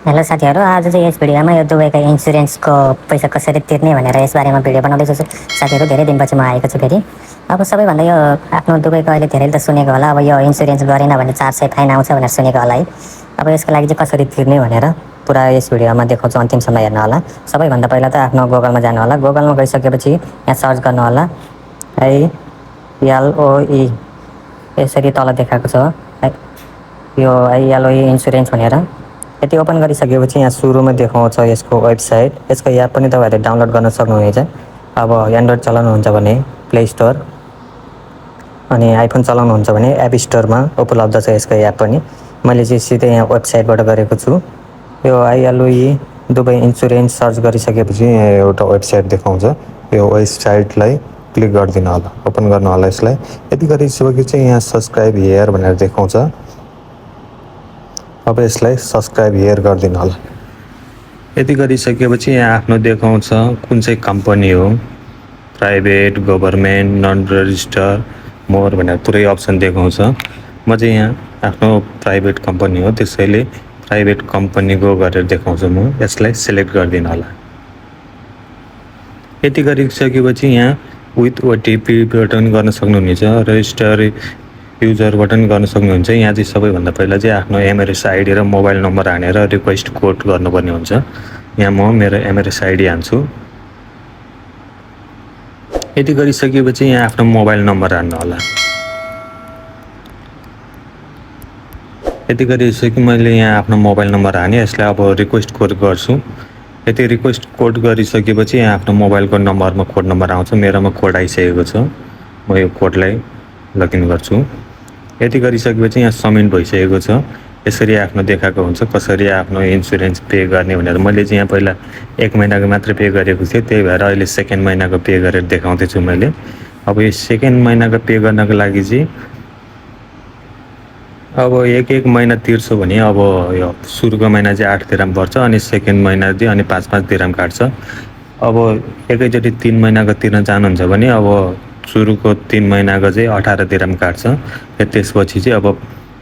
Hello साथीहरू, आज चाहिँ यस भिडियोमा यो दुबईको इन्सुरेन्सको पैसा कसरी तिर्ने भनेर यसबारेमा भिडियो बनाउँदैछु। साथीहरू, धेरै दिनपछि म आएको छु फेरि। अब सबैभन्दा यो आफ्नो दुबईको अहिले धेरैले त सुनेको होला, अब यो इन्सुरेन्स गरेन भने 400 फाइन आउँछ भनेर सुनेको होला है। अब यसको लागि चाहिँ कसरी तिर्ने भनेर पुरा यस भिडियोमा देखाउँछु, अन्तिमसम्म हेर्नु होला। सबैभन्दा पहिला त आफ्नो गुगलमा जानु होला। गुगलमा गइसकेपछि यहाँ सर्च गर्नु होला ILOE, यसरी तल देखाएको छ यो ILOE इन्सुरेन्स भनेर। यति ओपन गरिसकेपछि यहाँ सुरुमा देखाउँछ यसको वेबसाइट। यसको एप पनि तपाईँहरूले डाउनलोड गर्न सक्नुहुनेछ। अब एन्ड्रोइड चलाउनुहुन्छ भने प्ले स्टोर अनि आइफोन चलाउनुहुन्छ भने एप स्टोरमा उपलब्ध छ यसको एप पनि। मैले चाहिँ सिधै यहाँ वेबसाइटबाट गरेको छु। यो ILOE दुबई इन्सुरेन्स सर्च गरिसकेपछि यहाँ एउटा वेबसाइट देखाउँछ। यो वेबसाइटलाई क्लिक गरिदिनु होला, ओपन गर्नु होला यसलाई। यति गरिसकेपछि चाहिँ यहाँ सब्सक्राइब हियर भनेर देखाउँछ। अब यसलाई सब्सक्राइब हियर गरिदिनु होला। यति गरिसकेपछि यहाँ आफ्नो देखाउँछ कुन चाहिँ कम्पनी हो, प्राइभेट, गभर्मेन्ट, नन रजिस्टर, मोर भनेर पुरै अप्सन देखाउँछ। म चाहिँ यहाँ आफ्नो प्राइभेट कम्पनी हो, त्यसैले प्राइभेट कम्पनीको गरेर देखाउँछ। म यसलाई सिलेक्ट गरिदिनु होला। यति गरिसकेपछि यहाँ विथ OTP बटन गर्न सक्नुहुनेछ, रजिस्टर युजरबाट पनि गर्न सक्नुहुन्छ। यहाँ चाहिँ सबैभन्दा पहिला चाहिँ आफ्नो एमआरएस आइडी र मोबाइल नम्बर हानेर रिक्वेस्ट कोड गर्नुपर्ने हुन्छ। यहाँ म मेरो एमआरएस आइडी हान्छु। यति गरिसकेपछि यहाँ आफ्नो मोबाइल नम्बर हान्नु होला। यति गरिसके मैले यहाँ आफ्नो मोबाइल नम्बर हाने, यसलाई अब रिक्वेस्ट कोड गर्छु। यति रिक्वेस्ट कोड गरिसकेपछि यहाँ आफ्नो मोबाइलको नम्बरमा कोड नम्बर आउँछ। मेरोमा कोड आइसकेको छ, म यो कोडलाई लगइन गर्छु। यति गरिसकेपछि यहाँ सबमिट भइसकेको छ। यसरी आफ्नो देखाएको हुन्छ कसरी आफ्नो इन्सुरेन्स पे गर्ने भनेर। मैले चाहिँ यहाँ पहिला 1 महिनाको मात्रै पे गरेको थिएँ, त्यही भएर अहिले सेकेन्ड महिनाको पे गरेर देखाउँदैछु मैले। अब यो सेकेन्ड महिनाको पे गर्नको लागि चाहिँ अब एक महिना तिर्छु भने अब यो सुरुको महिना चाहिँ 8 दिराम पर्छ, अनि सेकेन्ड महिना चाहिँ अनि 5 दिराम काट्छ। अब एकैचोटि 3 महिनाको तिर्न चाहनुहुन्छ भने अब सुरुको 3 महिनाको चाहिँ 18 दिराम काट्छ, त्यसपछि चाहिँ अब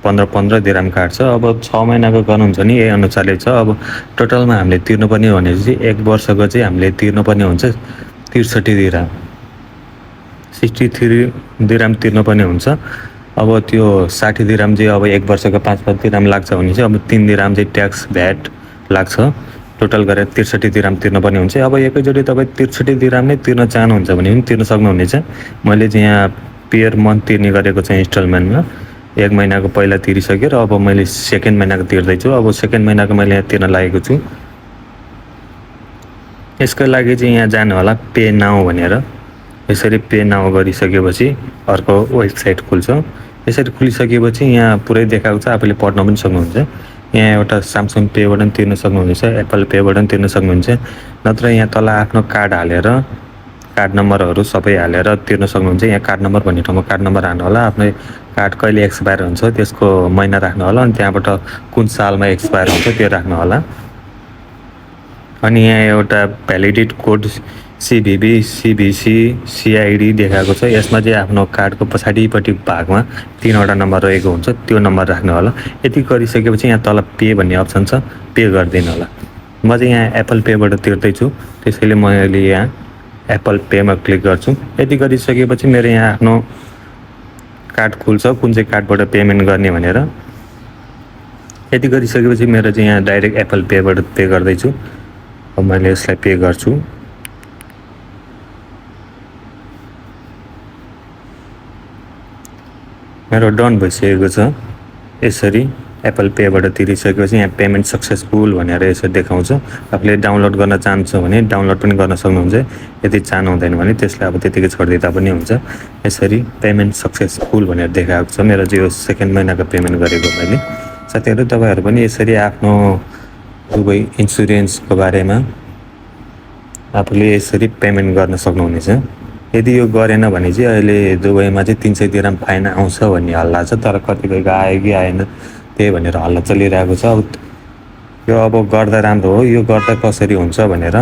15 दिराम काट्छ। अब 6 महिनाको गर्नुहुन्छ भने यही अनुसारले छ। अब टोटलमा हामीले तिर्नुपर्ने भने चाहिँ 1 वर्षको चाहिँ हामीले तिर्नुपर्ने हुन्छ 63 दिराम, 63 दिराम तिर्नुपर्ने हुन्छ। अब त्यो 60 दिराम चाहिँ अब 1 वर्षको 5 दिराम लाग्छ भने चाहिँ अब 3 दिराम चाहिँ ट्याक्स भ्याट लाग्छ। टोटल गरेर 63 दिराम तिर्नुपर्ने हुन्छ। अब एकैचोटि तपाईँ 63 दिराम नै तिर्न चाहनुहुन्छ भने पनि तिर्न सक्नुहुनेछ। मैले चाहिँ यहाँ पेयर मन्थ तिर्ने गरेको छु इन्स्टलमेन्टमा। 1 महिनाको पहिला तिरिसकेर अब मैले सेकेन्ड महिनाको तिर्दैछु। अब सेकेन्ड महिनाको मैले यहाँ तिर्न लागेको छु। यसको लागि चाहिँ यहाँ जानु होला पे नाउ भनेर। यसरी पे नाउ गरिसकेपछि अर्को वेबसाइट खुल्छ। यसरी खुलिसकेपछि यहाँ पुरै देखाएको छ, आफूले पढ्न पनि सक्नुहुन्छ। यहाँ एउटा स्यामसङ पेबाट पनि तिर्न सक्नुहुनेछ, एप्पल पेबाट पनि तिर्न सक्नुहुन्छ, नत्र यहाँ तल आफ्नो कार्ड हालेर कार्ड नम्बरहरू सबै हालेर तिर्न सक्नुहुन्छ। यहाँ कार्ड नम्बर भन्ने ठाउँमा कार्ड नम्बर हाल्नु होला। आफ्नो कार्ड कहिले एक्सपायर हुन्छ त्यसको महिना राख्नु होला, अनि त्यहाँबाट कुन सालमा एक्सपायर हुन्छ त्यो राख्नु होला। अनि यहाँ एउटा validity code CVV, CVC, CID देखाएको छ। यसमा चाहिँ आफ्नो कार्डको पछाडिपट्टि भागमा 3वटा नम्बर रहेको हुन्छ, त्यो नम्बर राख्नु होला। यति गरिसकेपछि यहाँ तल पे भन्ने अप्सन छ, पे गरिदिनु होला। म चाहिँ यहाँ एप्पल पेबाट तिर्दैछु, त्यसैले मैले यहाँ एप्पल पेमा क्लिक गर्छु। यति गरिसकेपछि मेरो यहाँ आफ्नो कार्ड खुल्छ, कुन चाहिँ कार्डबाट पेमेन्ट गर्ने भनेर। यति गरिसकेपछि मेरो चाहिँ यहाँ डाइरेक्ट एप्पल पेबाट पे गर्दैछु। अब मैले यसलाई पे गर्छु। मेरो डन भइसकेको छ। यसरी एप्पल पेबाट तिरिसकेपछि यहाँ पेमेन्ट सक्सेसफुल भनेर यसरी देखाउँछ। आफूले डाउनलोड गर्न चाहन्छ भने डाउनलोड पनि गर्न सक्नुहुन्छ, यदि चाहनुहुँदैन भने त्यसलाई अब त्यतिकै छोडिदिँदा पनि हुन्छ। यसरी पेमेन्ट सक्सेसफुल भनेर देखाएको छ। मेरो चाहिँ यो सेकेन्ड महिनाको पेमेन्ट गरेको मैले। साथीहरू, तपाईँहरू पनि यसरी आफ्नो दुबई इन्सुरेन्सको बारेमा आफूले यसरी पेमेन्ट गर्न सक्नुहुनेछ। यदि यो गरेन भने चाहिँ अहिले दुबईमा चाहिँ 300 दिराम फाइन आउँछ भन्ने हल्ला छ, तर कतिपयको आयो कि आएन त्यही भनेर हल्ला चलिरहेको छ। अब यो अब गर्दा राम्रो हो, यो गर्दा कसरी हुन्छ भनेर